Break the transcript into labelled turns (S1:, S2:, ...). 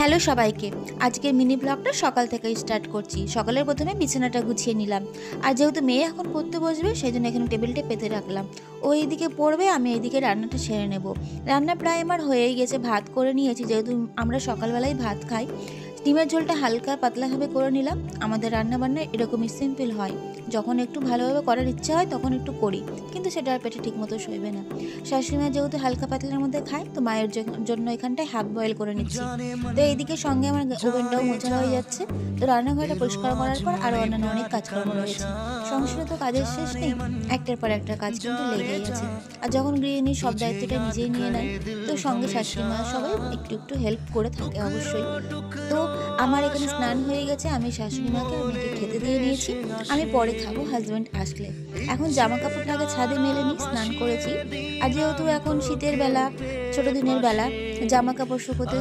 S1: Hello সবাইকে। আজকের mini ব্লগটা সকাল থেকে স্টার্ট করছি। সকালের প্রথমে বিছানাটা গুছিয়ে নিলাম। আর যেহেতু মেয়ে এখন পড়তে বসবে, সেই জন্য এখানে টেবিলটা পেতে রাখলাম। ও এইদিকে পড়বে, আমি এইদিকে রান্নাটা সেরে নেব। রান্না প্রায় আমার হয়েই গেছে, ভাত করে নিয়েছি, যেহেতু আমরা সকালবেলায় ভাত খাই। ডিমের ঝোলটা হালকা পাতলাভাবে করে নিলাম। আমাদের রান্নাবান্না এরকমই সিম্পল হয়। যখন একটু ভালোভাবে করার ইচ্ছা হয় তখন একটু করি, কিন্তু সেটা আর পেটে ঠিকমতো সইবে না। শাশুড়িমা যেহেতু হালকা পাতলার মধ্যে খায়, তো মায়ের জন্য এখানটায় হাফ বয়েল করে নিচ্ছি। তো এইদিকে সঙ্গে আমার ওভেনটাও মোছা হয়ে যাচ্ছে। তো রান্নাঘরটা পরিষ্কার করার পর আরও অন্যান্য অনেক কাজকর্ম রয়েছে। সংসারে তো কাজের শেষ নেই, একটার পর একটা কাজ কিন্তু লেগেই আছে। আর যখন গৃহিণী সব দায়িত্বটা নিজেই নিয়ে নেয়, তো সঙ্গে শাশুড়ি মা সবাই একটু একটু হেল্প করে থাকে অবশ্যই। তো আমার এখানে স্নান হয়ে গেছে, আমি শাশুড়ি মাকে আর মেয়েকে খেতে দিয়ে নিয়েছি। আমি পরে খাবো হাজব্যান্ড আসলে। এখন জামা কাপড়টাকে ছাদে মেলে নিই, স্নান করেছি। আর যেহেতু এখন শীতের বেলা, ছোট দিনের বেলা, জামা কাপড় শুকোতে